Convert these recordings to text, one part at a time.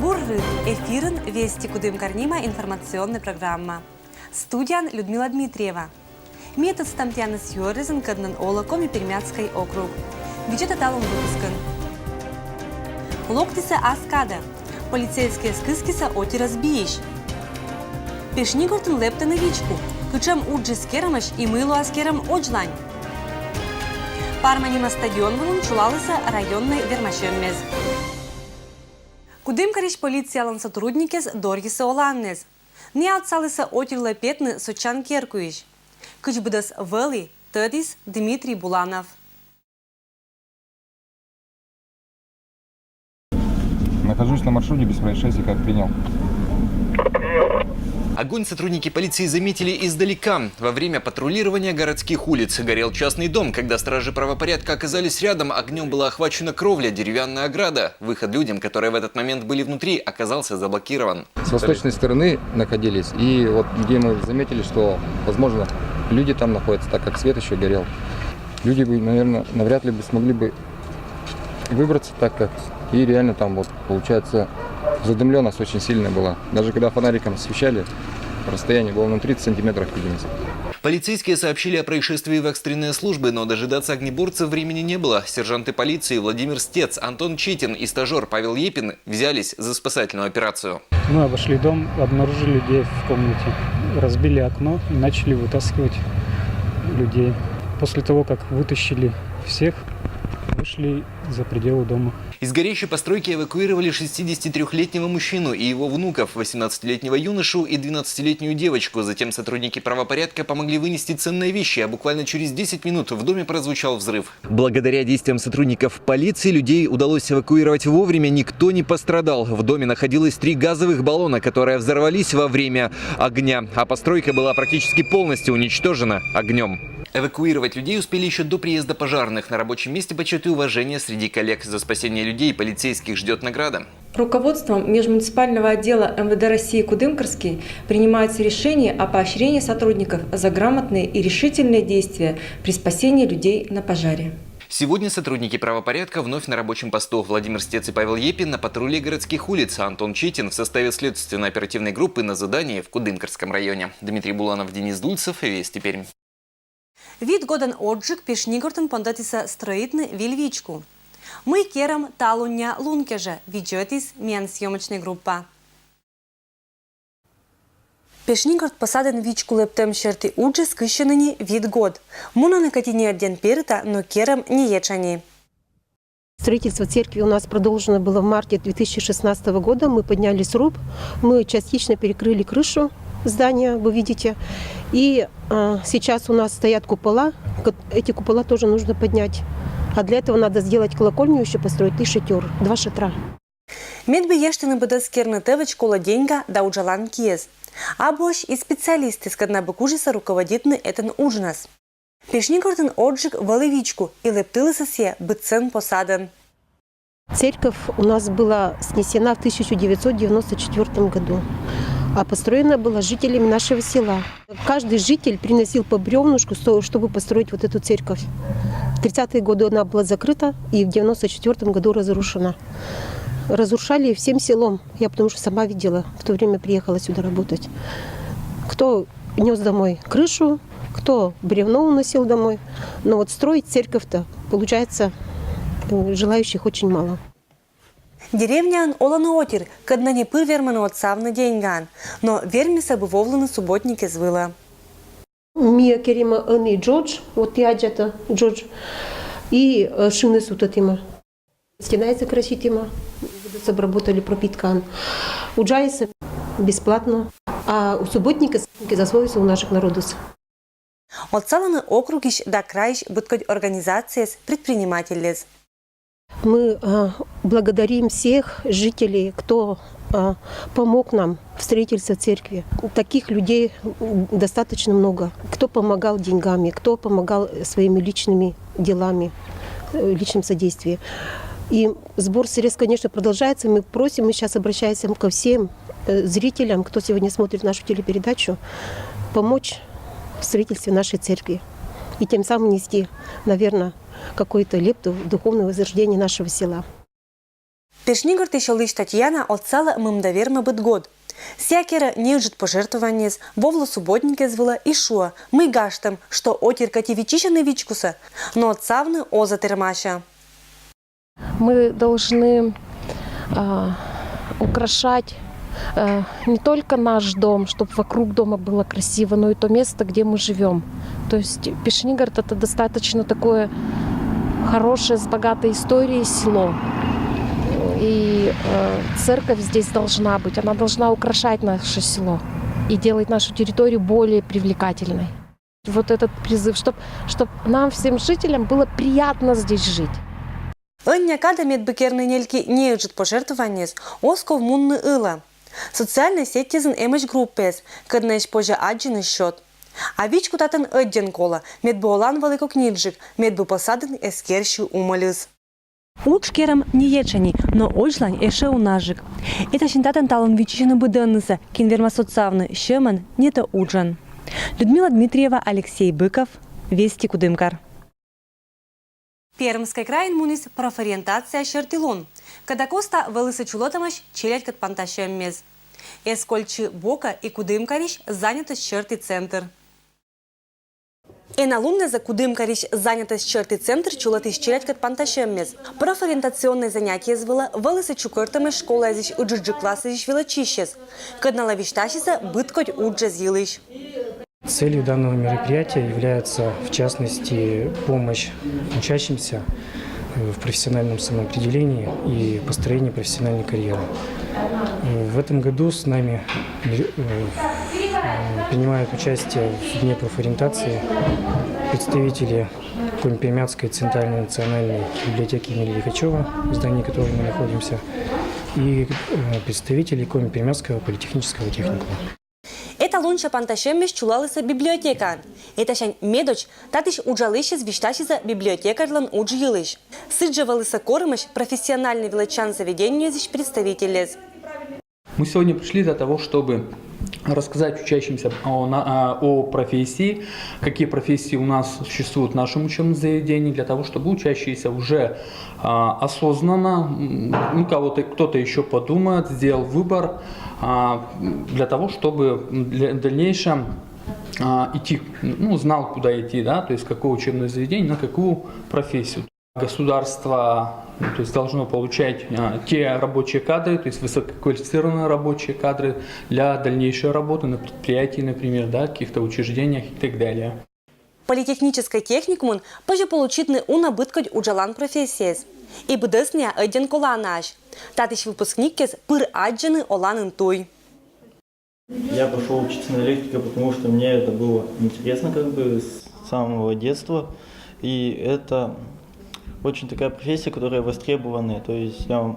Добрый эфирен «Вести Кудым Карнима» информационная программа. Студиян Людмила Дмитриева. Метод стамтяны с Юризен Каднан Олаком и Пермяцкий округ. Бюджет аталом выпускан. Локтиса Аскада. Полицейские скыскиса оти разбиешь. Пешнигортен лепта на вичку. Кычам уджи скерамаш и мылу аскерам оджлань. Парманима стадион вылун чулалыса районный вермашенмез. Кудым кариш полициялан сотрудникес доргиса оланнез. Не отсалыса отир лепетны сочан керкуиш. Кыч будас вели, тедис Дмитрий Буланов. Нахожусь на маршруте без происшествий, как принял. Огонь сотрудники полиции заметили издалека. Во время патрулирования городских улиц горел частный дом. Когда стражи правопорядка оказались рядом, огнем была охвачена кровля, деревянная ограда. Выход людям, которые в этот момент были внутри, оказался заблокирован. С восточной стороны находились, и вот где мы заметили, что, возможно, люди там находятся, так как свет еще горел. Люди бы, наверное, навряд ли бы смогли бы выбраться, так как и реально там вот, получается, задымленность очень сильная была. Даже когда фонариком освещали, расстояние было на 30 сантиметров видимости. Полицейские сообщили о происшествии в экстренные службы, но дожидаться огнеборцев времени не было. Сержанты полиции Владимир Стец, Антон Читин и стажер Павел Епин взялись за спасательную операцию. Мы обошли дом, обнаружили людей в комнате, разбили окно и начали вытаскивать людей. После того, как вытащили всех, вышли за пределы дома. Из горящей постройки эвакуировали 63-летнего мужчину и его внуков, 18-летнего юношу и 12-летнюю девочку. Затем сотрудники правопорядка помогли вынести ценные вещи, а буквально через 10 минут в доме прозвучал взрыв. Благодаря действиям сотрудников полиции людей удалось эвакуировать вовремя, никто не пострадал. В доме находилось 3 газовых баллона, которые взорвались во время огня, а постройка была практически полностью уничтожена огнем. Эвакуировать людей успели еще до приезда пожарных. На рабочем месте почет и уважение среди коллег. За спасение людей полицейских ждет награда. Руководством межмуниципального отдела МВД России Кудымкарский принимается решение о поощрении сотрудников за грамотные и решительные действия при спасении людей на пожаре. Сегодня сотрудники правопорядка вновь на рабочем посту. Владимир Стец и Павел Епин на патруле городских улиц, а Антон Читин в составе следственно-оперативной группы на задании в Кудымкарском районе. Дмитрий Буланов, Денис Дульцев, Вести Пермь. Вид годан отжиг пешнигортен пондатиса строитны вильвичку. Мы керам талуня лункеже, виджетис мен съемочная группа. Пешнигорт посаден вичку лептем черти уджи скыщеныни вид год. Муна накатине орден перта, но керам не ечани. Строительство церкви у нас продолжено было в марте 2016 года. Мы подняли сруб, мы частично перекрыли крышу здания, вы видите. И сейчас у нас стоят купола. Эти купола тоже нужно поднять. А для этого надо сделать колокольню, еще построить и шатер, 2 шатра. Медби ештины буде скерны тевич кола деньга да уджалан киез. А бош и специалисты с каднабы кужиса руководитны этен ужинас. Пешнигортен отжиг валевичку и лептылыса се быцен посаден. Церковь у нас была снесена в 1994 году. А построена была жителями нашего села. Каждый житель приносил по бревнушку, чтобы построить вот эту церковь. В 30-е годы она была закрыта и в 1994 году разрушена. Разрушали всем селом. Я потому что сама видела, в то время приехала сюда работать. Кто нес домой крышу, кто бревно уносил домой. Но вот строить церковь-то, получается, желающих очень мало. Деревнян оланы отир, кадна не пыр верманы отсавны деньган, но вермиса бы вовланы субботники звыла. Мия керима аны Джордж, вот я джета Джордж, и шины сутатима. Стенайцы краситима, обработали пропиткан. У Джайса бесплатно, а у субботника засловится у наших народов. Отсаланы округищ да краищ будкать организации с предпринимателей. Мы благодарим всех жителей, кто помог нам в строительстве церкви. Таких людей достаточно много. Кто помогал деньгами, кто помогал своими личными делами, личным содействием. И сбор средств, конечно, продолжается. Мы просим, мы сейчас обращаемся ко всем зрителям, кто сегодня смотрит нашу телепередачу, помочь в строительстве нашей церкви. И тем самым нести, наверное, какую-то лепту в духовное возрождение нашего села. Пешнигор тещалыш Татьяна отцала мымдаверма быт год. Сякера не жит пожертвованиес, вовлу субботнике звала и шуа, мы гаштам, что отиркати вичишаны вичкуса, но отцавны оза термаща. Мы должны украшать не только наш дом, чтобы вокруг дома было красиво, но и то место, где мы живем. То есть Пешнигород — это достаточно такое хорошее, с богатой историей село. И церковь здесь должна быть, она должна украшать наше село и делать нашу территорию более привлекательной. Вот этот призыв, чтобы нам, всем жителям, было приятно здесь жить. Някада медбекерны нельки не жит пожертвованиес, осков мунны ыла. Социальные сети зен эмэч группес, каднэч позже аджины счет. А вичку татан ödden кола, медбуолан велико книджик, медбу посаден эскерщу умалюс. Уч керам не ечани, но очлань эше унажик. Это щентатан талом вичищены буденныса, кинверма соцавны, щеман, не то уджан. Людмила Дмитриева, Алексей Быков, Вести Кудымкар. Пермский край мунис профориентация шертилон. Когда коста велисы чулотамаш челять кат панташем мез. Эскольчи бока и Кудымкарищ занятость черты центр. Алумны за Кудымкарищ занятость черты центр чулатыш челять кат панташем мез. Профориентационные занятия звела велисы чукертамаш школа зич уджиджи классы зич велочищес. Кадна лавишташиса быткоть уджа зилыш. Целью данного мероприятия является, в частности, помощь учащимся в профессиональном самоопределении и построении профессиональной карьеры. В этом году с нами принимают участие в Дне профориентации представители Коми-Пермяцкой центральной национальной библиотеки имени Лихачева, в здании которой мы находимся, и представители Коми-Пермяцкого политехнического техникума. Это лунча панташемеш чулалыса библиотека. Это шань медоч, татыш уджалыше звишташиса библиотекарлан уджилыш. Сыджавалыса кормыш профессиональный величан заведению зич представителес. Мы сегодня пришли для того, чтобы рассказать учащимся о профессии, какие профессии у нас существуют в нашем учебном заведении, для того, чтобы учащиеся уже осознанно, кто-то еще подумает, сделал выбор, для того, чтобы в дальнейшем идти, знал, куда идти, да, то есть какое учебное заведение, на какую профессию. Государство должно получать те рабочие кадры, то есть высококвалифицированные рабочие кадры для дальнейшей работы на предприятии, например, да, каких-то учреждениях и так далее. Политехнический техникум позже получитны унабыткать уджалан профессиес. И бдесня ödden кола наш. Татыш выпускникес пыр аджины олан интуй. Я пошел учиться на электрика, потому что мне это было интересно с самого детства. И это очень такая профессия, которая востребованная. То есть я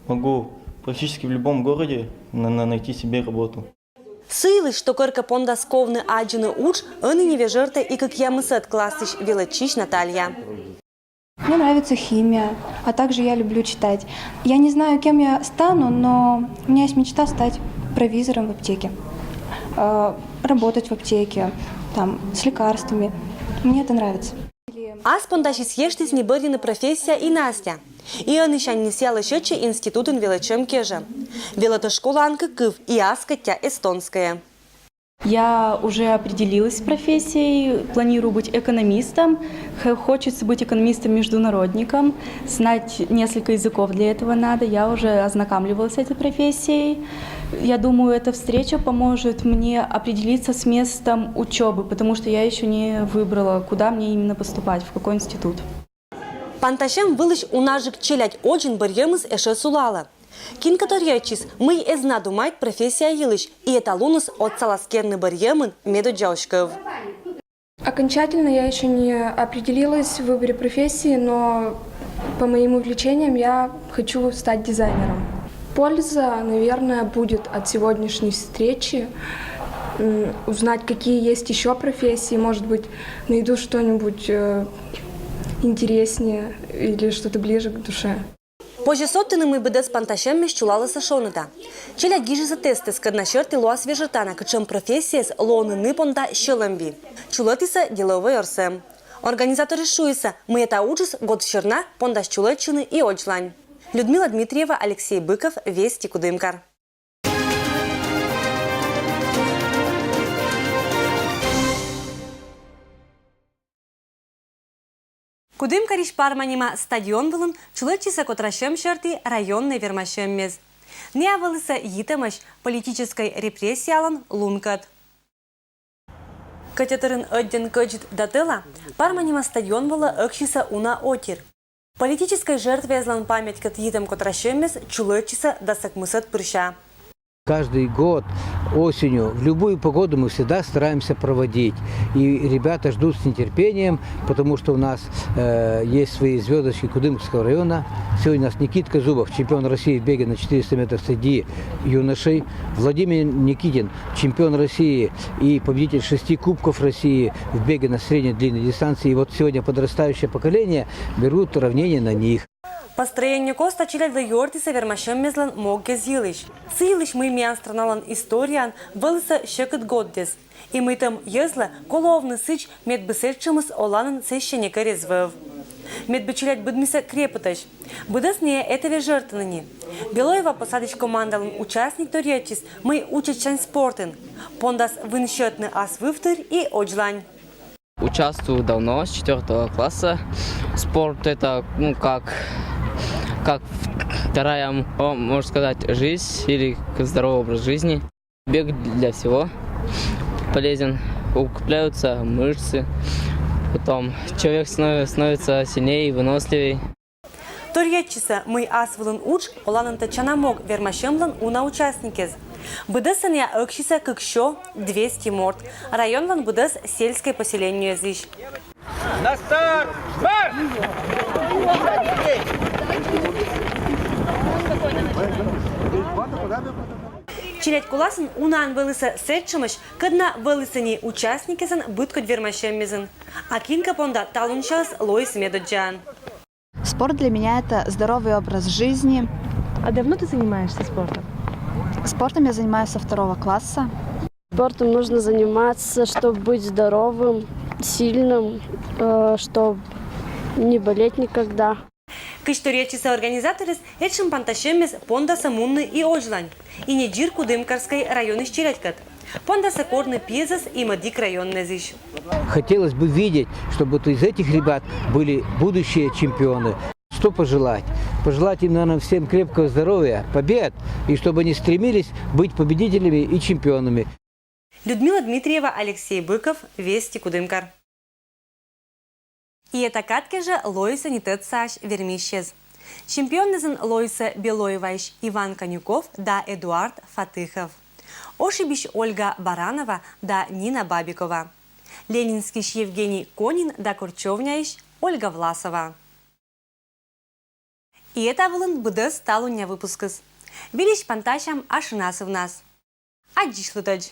могу практически в любом городе найти себе работу. Сылы, что корка пондасковны аджины уч, они не вежерта и как я мысет классыш велочищ Наталья. Мне нравится химия, а также я люблю читать. Я не знаю, кем я стану, но у меня есть мечта стать провизором в аптеке. Работать в аптеке, с лекарствами. Мне это нравится. Аспондаши съештись не бырдина профессия и Настя. И он еще не села счетче институтын велочем кежа. Велота школа анка кыв и аскатя эстонская. Я уже определилась с профессией, планирую быть экономистом. Хочется быть экономистом-международником, знать несколько языков для этого надо. Я уже ознакомливалась с этой профессией. Я думаю, эта встреча поможет мне определиться с местом учебы, потому что я еще не выбрала, куда мне именно поступать, в какой институт. Панташем вылыш унажик челять очень барьемыз эше сулала. Кин которьячис мы эзна думает профессия елыш, и это лунус от саласкерны барьемын медоджаушков. Окончательно я еще не определилась в выборе профессии, но по моим увлечениям я хочу стать дизайнером. Польза, наверное, будет от сегодняшней встречи. Узнать, какие есть еще профессии, может быть, найду что-нибудь интереснее или что-то ближе к душе. Позже соттынымы быдес панташем чулалыса шоныта. Челя гижиса тесты скадна черты луа свежертана, качем профессиес лоны ныпонта щелемби. Чулатиса деловой орсем. Организаторы шуиса, мы это уджис год черна, пондаш чулетчины и очлань. Людмила Дмитриева, Алексей Быков, Вести Кудымкар. Кудымкариш парманима стадион вылын чулычиса котрашем шерти районный вермашеммез. Не авылыса йитамаш политической репрессиялан лункат. Катетерын ödden көджит датыла парманима стадион вылы ыкшиса уна отир. Политической жертве злан память кат йитам котрашеммез чулычиса дасакмысат прыща. Каждый год осенью, в любую погоду мы всегда стараемся проводить. И ребята ждут с нетерпением, потому что у нас есть свои звездочки Кудымкарского района. Сегодня у нас Никитка Зубов, чемпион России в беге на 400 метров среди юношей. Владимир Никитин, чемпион России и победитель 6 кубков России в беге на средней длинной дистанции. И вот сегодня подрастающее поколение берут равнение на них. Построение коста чилят до йортиса вермашеммезлан могге зилыш. Силыш мы мян страналан историан вылыса шекет годдес. И мы там езла коловны сыч медбесельчимыз оланын священника резвев. Медбечилять будмиса крепоташ. Будасные этого жертвования. Белоева посадыч командалан участник торечис мы учачан спортен. Пондас вынщетный ас вывтыр и оджлань. Участвую давно, с 4 класса. Спорт это, как вторая, можно сказать, жизнь или здоровый образ жизни. Бег для всего полезен, укрепляются мышцы, потом человек становится сильнее и выносливее. Торечиса мы асвылын уч оланын тачана мог вермашемлан уна участникез. Будесан я ыкшиса кыкшо 200 морд. Районлан будес сельское поселение зиш. На старт! Марш! Чилять куласын унан вылыса сетчимыш, кадна вылысани участникезан быткот вермашеммезен. А кинка понда талунчалс лоис медоджан. Спорт для меня – это здоровый образ жизни. А давно ты занимаешься спортом? Спортом я занимаюсь со 2 класса. Спортом нужно заниматься, чтобы быть здоровым, сильным, чтобы не болеть никогда. Кышторечиса организаторы этим панташемез пондаса мунны и оджлань. И не джир Кудымкарской районы щелядькат. Пондаса корны пьезас и мадик районный зиш. Хотелось бы видеть, чтобы вот из этих ребят были будущие чемпионы. Что пожелать? Пожелать им, наверное, всем крепкого здоровья, побед, и чтобы они стремились быть победителями и чемпионами. Людмила Дмитриева, Алексей Быков, Вести Кудымкар. И это катке же Лоиса Нитет Саш Вермищез. Чемпионезен Лоиса Белоевайш Иван Конюков да Эдуард Фатыхов. Ошибищ Ольга Баранова да Нина Бабикова. Ленинский Евгений Конин да Курчевняиш Ольга Власова. И это вылын будес талуня выпускас. Вилищ панташам ашинасы в нас. Адиш лутадж.